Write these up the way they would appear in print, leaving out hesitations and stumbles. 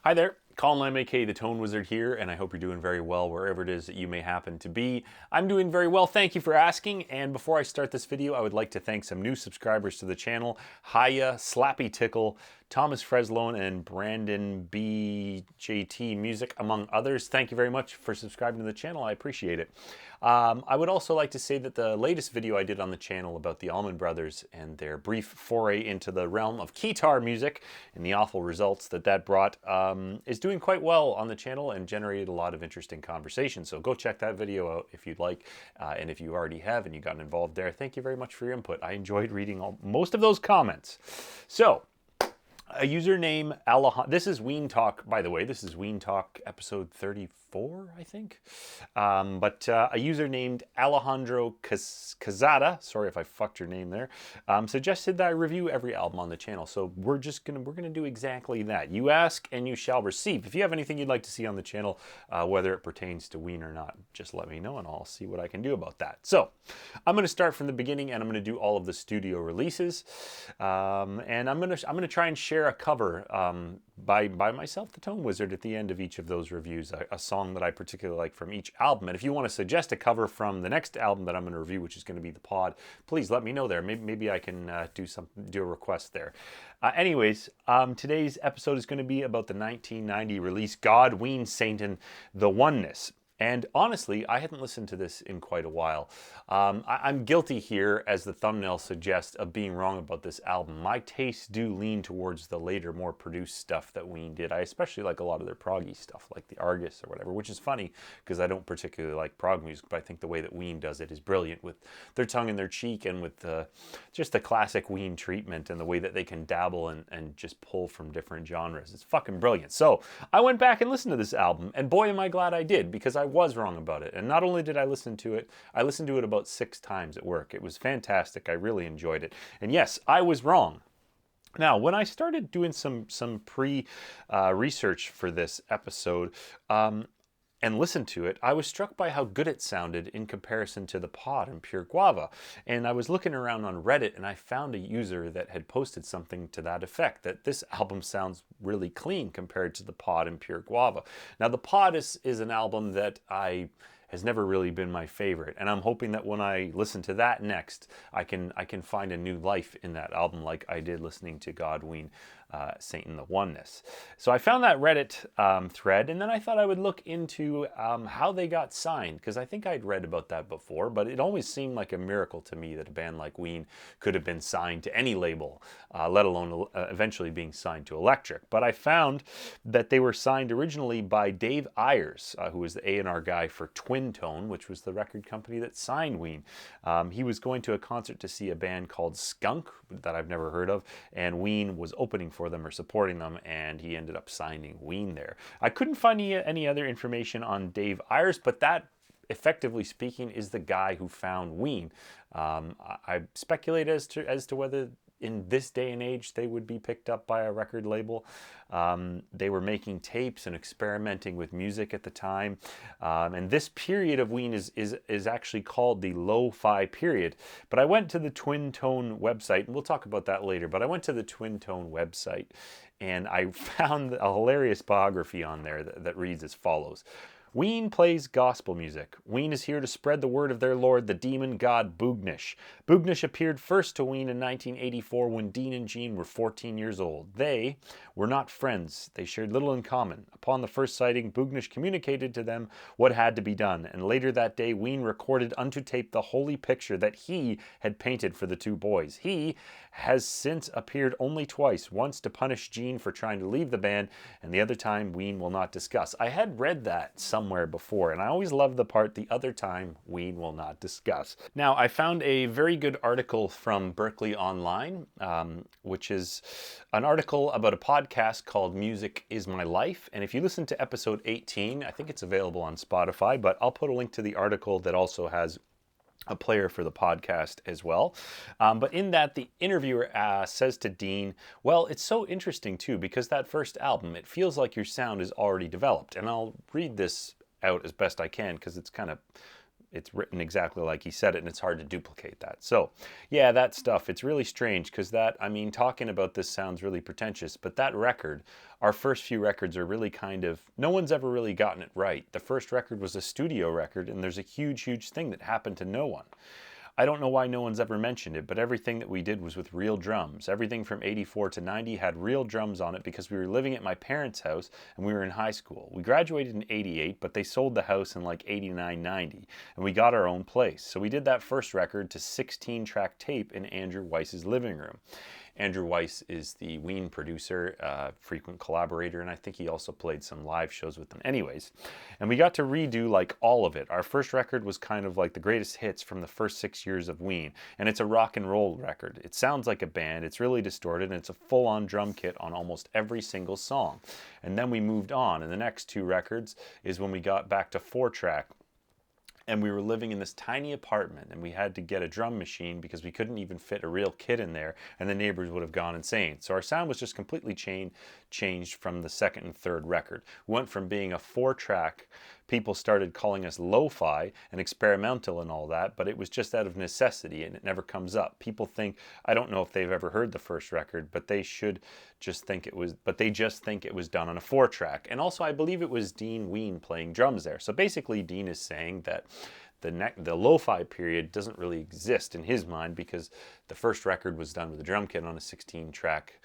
Hi there, Colin Lamb, aka the Tone Wizard here, and I hope you're doing very well wherever it is that you may happen to be. I'm doing very well, thank you for asking, and before I start this video, I would like to thank some new subscribers to the channel, Haya, Slappy Tickle, Thomas Freslone, and Brandon BJT Music, among others. Thank you very much for subscribing to the channel, I appreciate it. I would also like to say that the latest video I did on the channel about the Allman Brothers and their brief foray into the realm of keytar music and the awful results that brought is doing quite well on the channel and generated a lot of interesting conversation. So go check that video out if you'd like. And if you already have and you got involved there, thank you very much for your input. I enjoyed reading most of those comments. So, a username Alejandro. This is Ween Talk, by the way. This is Ween Talk episode 34, I think. A user named Alejandro Cazada, sorry if I fucked your name there, suggested that I review every album on the channel. So we're gonna do exactly that. You ask and you shall receive. If you have anything you'd like to see on the channel, whether it pertains to Ween or not, just let me know and I'll see what I can do about that. So I'm gonna start from the beginning and I'm gonna do all of the studio releases, and I'm gonna try and share a cover by myself, the Tone Wizard, at the end of each of those reviews, a song that I particularly like from each album. And if you want to suggest a cover from the next album that I'm going to review, which is going to be The Pod, please let me know there. Maybe I can do a request there. Anyways, today's episode is going to be about the 1990 release God, Ween Satan, The Oneness. And honestly, I hadn't listened to this in quite a while. I'm guilty here, as the thumbnail suggests, of being wrong about this album. My tastes do lean towards the later, more produced stuff that Ween did. I especially like a lot of their proggy stuff, like the Argus or whatever, which is funny because I don't particularly like prog music, but I think the way that Ween does it is brilliant, with their tongue in their cheek and with just the classic Ween treatment and the way that they can dabble and just pull from different genres. It's fucking brilliant. So I went back and listened to this album, and boy am I glad I did, because I was wrong about it. And not only did I listen to it, I listened to it about 6 times at work. It was fantastic. I really enjoyed it. And yes, I was wrong. Now, when I started doing some research for this episode, and listened to it, I was struck by how good it sounded in comparison to The Pod and Pure Guava. And I was looking around on Reddit and I found a user that had posted something to that effect, that this album sounds really clean compared to The Pod and Pure Guava. Now, The Pod is an album that has never really been my favorite, and I'm hoping that when I listen to that next, I can find a new life in that album, like I did listening to God, Ween Satan, The Oneness. So I found that Reddit thread, and then I thought I would look into how they got signed, because I think I'd read about that before, but it always seemed like a miracle to me that a band like Ween could have been signed to any label, let alone eventually being signed to Electric. But I found that they were signed originally by Dave Ayers, who was the A&R guy for Twin Tone, which was the record company that signed Ween. He was going to a concert to see a band called Skunk that I've never heard of, and Ween was opening for them or supporting them, and he ended up signing Ween there. I couldn't find any other information on Dave Ayers, but that, effectively speaking, is the guy who found Ween. I speculate as to whether in this day and age they would be picked up by a record label. They were making tapes and experimenting with music at the time, and this period of Ween is actually called the Lo-Fi period. But I went to the Twin Tone website, and we'll talk about that later, but I went to the Twin Tone website and I found a hilarious biography on there that reads as follows. Ween plays gospel music. Ween is here to spread the word of their lord, the demon god Boognish. Boognish appeared first to Ween in 1984 when Dean and Jean were 14 years old. They were not friends. They shared little in common. Upon the first sighting, Boognish communicated to them what had to be done, and later that day, Ween recorded unto tape the holy picture that he had painted for the two boys. He has since appeared only twice, once to punish Jean for trying to leave the band, and the other time Ween will not discuss. I had read that somewhere before, and I always loved the part, the other time Ween will not discuss. Now, I found a very good article from Berkeley Online, which is an article about a podcast called Music Is My Life, and if you listen to episode 18, I think it's available on Spotify, but I'll put a link to the article that also has a player for the podcast as well. But in that, the interviewer says to Dean, well, it's so interesting too, because that first album, it feels like your sound is already developed. And I'll read this out as best I can because it's kind of it's written exactly like he said it, and it's hard to duplicate that. So yeah, that stuff, it's really strange, because that, I mean, talking about this sounds really pretentious, but that record, our first few records are really kind of, no one's ever really gotten it right. The first record was a studio record, and there's a huge thing that happened to no one. I don't know why no one's ever mentioned it, but everything that we did was with real drums. Everything from 84 to 90 had real drums on it, because we were living at my parents' house and we were in high school. We graduated in 88, but they sold the house in like 89, 90, and we got our own place. So we did that first record to 16-track tape in Andrew Weiss's living room. Andrew Weiss is the Ween producer, frequent collaborator, and I think he also played some live shows with them. Anyways, and we got to redo like all of it. Our first record was kind of like the greatest hits from the first 6 years of Ween, and it's a rock and roll record. It sounds like a band, it's really distorted, and it's a full-on drum kit on almost every single song. And then we moved on, and the next two records is when we got back to 4-track. And we were living in this tiny apartment, and we had to get a drum machine because we couldn't even fit a real kit in there, and the neighbors would have gone insane. So our sound was just completely changed from the second and third record. We went from being a 4-track, people started calling us Lofi and experimental and all that, but it was just out of necessity, and it never comes up. People think, I don't know if they've ever heard the first record, but they should just think it was, but they just think it was done on a 4-track. And also, I believe it was Dean Ween playing drums there. So basically, Dean is saying that the lo-fi period doesn't really exist in his mind, because the first record was done with a drum kit on a 16-track,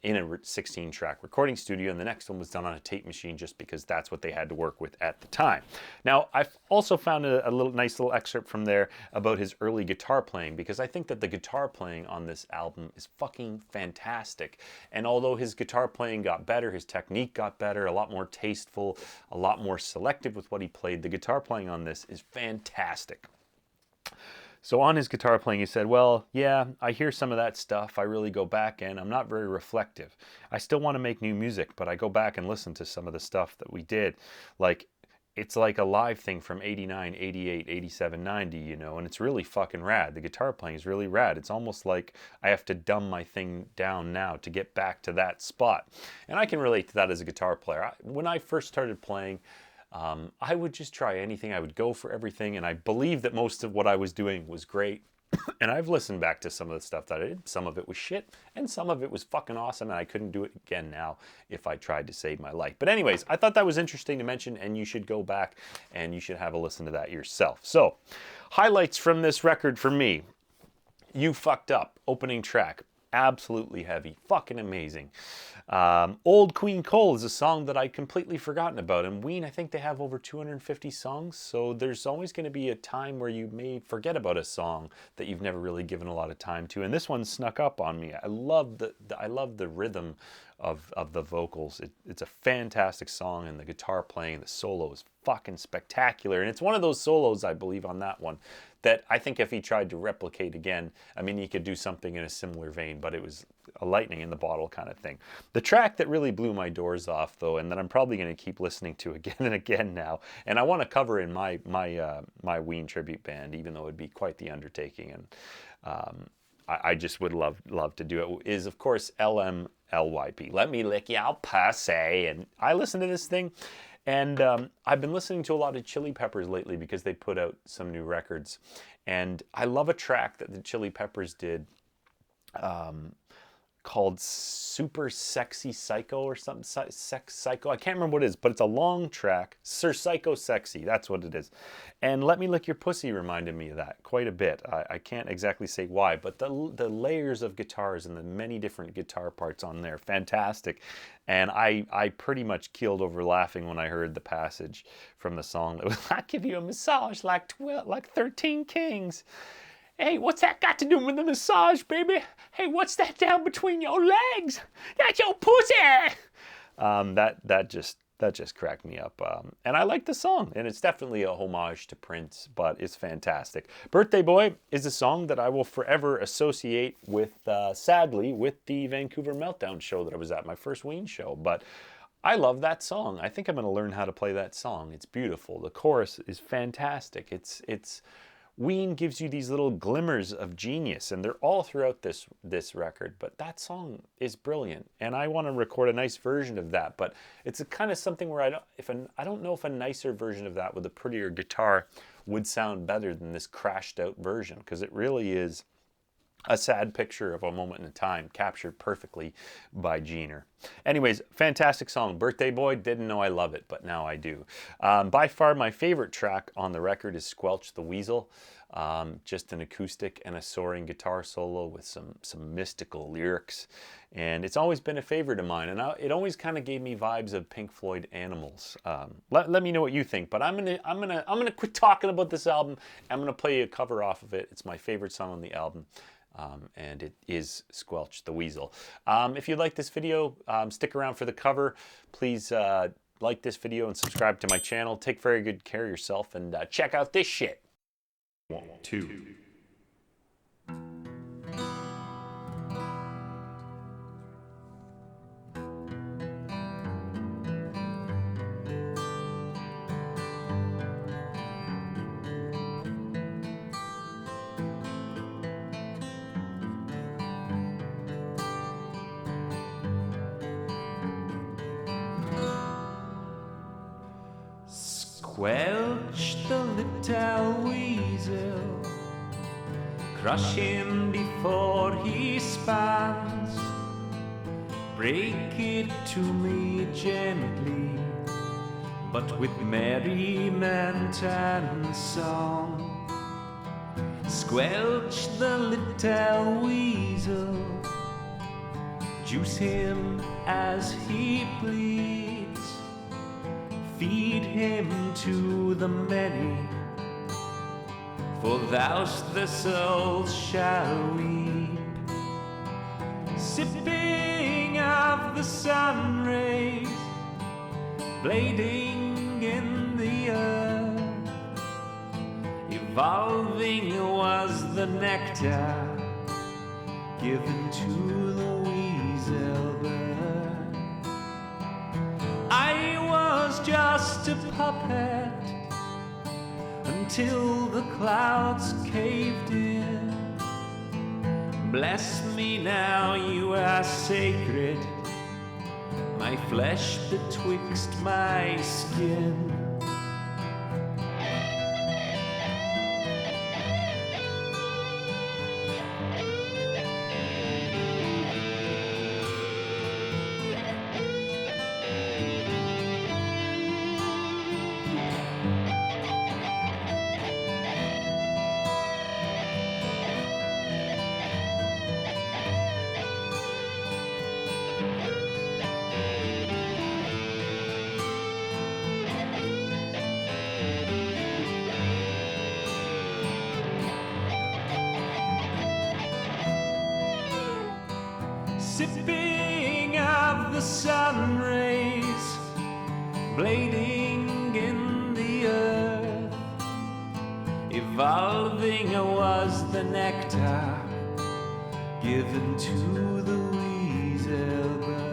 in a 16-track recording studio, and the next one was done on a tape machine just because that's what they had to work with at the time. Now, I've also found a nice little excerpt from there about his early guitar playing, because I think that the guitar playing on this album is fucking fantastic. And although his guitar playing got better, his technique got better, a lot more tasteful, a lot more selective with what he played, the guitar playing on this is fantastic. So on his guitar playing, he said, well, yeah, I hear some of that stuff. I really go back, and I'm not very reflective. I still want to make new music, but I go back and listen to some of the stuff that we did. Like, it's like a live thing from 89, 88, 87, 90, you know, and it's really fucking rad. The guitar playing is really rad. It's almost like I have to dumb my thing down now to get back to that spot. And I can relate to that as a guitar player. When I first started playing, I would just try anything. I would go for everything, and I believe that most of what I was doing was great. And I've listened back to some of the stuff that I did. Some of it was shit, and some of it was fucking awesome, and I couldn't do it again now if I tried to save my life. But anyways, I thought that was interesting to mention, and you should go back and you should have a listen to that yourself. So, highlights from this record for me. You Fucked Up, opening track. Absolutely heavy, fucking amazing. Old Queen Cole is a song that I'd completely forgotten about, and Ween, I think they have over 250 songs, so there's always going to be a time where you may forget about a song that you've never really given a lot of time to, and this one snuck up on me. I love the rhythm of the vocals. It's a fantastic song, and the guitar playing, the solo is fucking spectacular, and it's one of those solos, I believe, on that one that I think if he tried to replicate again, I mean, he could do something in a similar vein, but it was a lightning in the bottle kind of thing. The track that really blew my doors off, though, and that I'm probably going to keep listening to again and again now, and I want to cover in my Ween tribute band, even though it'd be quite the undertaking, and I just would love to do it, is, of course, LMLYP. Let Me Lick Ya Pussy. And I listen to this thing, and I've been listening to a lot of Chili Peppers lately because they put out some new records. And I love a track that the Chili Peppers did called Super Sexy Psycho or something, Sex Psycho. I can't remember what it is, but it's a long track. Sir Psycho Sexy, that's what it is. And Let Me Lick Your Pussy reminded me of that quite a bit. I can't exactly say why, but the layers of guitars and the many different guitar parts on there, fantastic. And I pretty much keeled over laughing when I heard the passage from the song that was, I give you a massage like 13 kings. Hey, what's that got to do with the massage, baby? Hey, what's that down between your legs? That's your pussy! That just cracked me up. And I like the song, and it's definitely a homage to Prince, but it's fantastic. Birthday Boy is a song that I will forever associate with, sadly, with the Vancouver Meltdown show that I was at, my first Ween show. But I love that song. I think I'm going to learn how to play that song. It's beautiful. The chorus is fantastic. It's Ween gives you these little glimmers of genius, and they're all throughout this record, but that song is brilliant, and I want to record a nice version of that. But it's a kind of something where I don't know if a nicer version of that with a prettier guitar would sound better than this crashed out version, because it really is a sad picture of a moment in time, captured perfectly by Jeaner. Anyways, fantastic song. Birthday Boy, didn't know I love it, but now I do. By far my favorite track on the record is Squelch the Weasel. Just an acoustic and a soaring guitar solo with some mystical lyrics. And it's always been a favorite of mine, and it always kind of gave me vibes of Pink Floyd Animals. Let me know what you think, but I'm gonna quit talking about this album. I'm gonna play a cover off of it. It's my favorite song on the album. And it is Squelch the Weasel. If you like this video, stick around for the cover. Please like this video and subscribe to my channel. Take very good care of yourself, and check out this shit. 1, 2. Squelch the little weasel, crush him before he spans. Break it to me gently, but with merriment and song. Squelch the little weasel, juice him as he pleads. Feed him to the many, for thous the souls shall weep. Sipping of the sun rays, blading in the earth, evolving was the nectar given to the weasel bird. I was just a puppet until the clouds caved in. Bless me now, you are sacred, my flesh betwixt my skin. Sipping of the sun rays, blading in the earth, evolving was the nectar given to the weasel bird.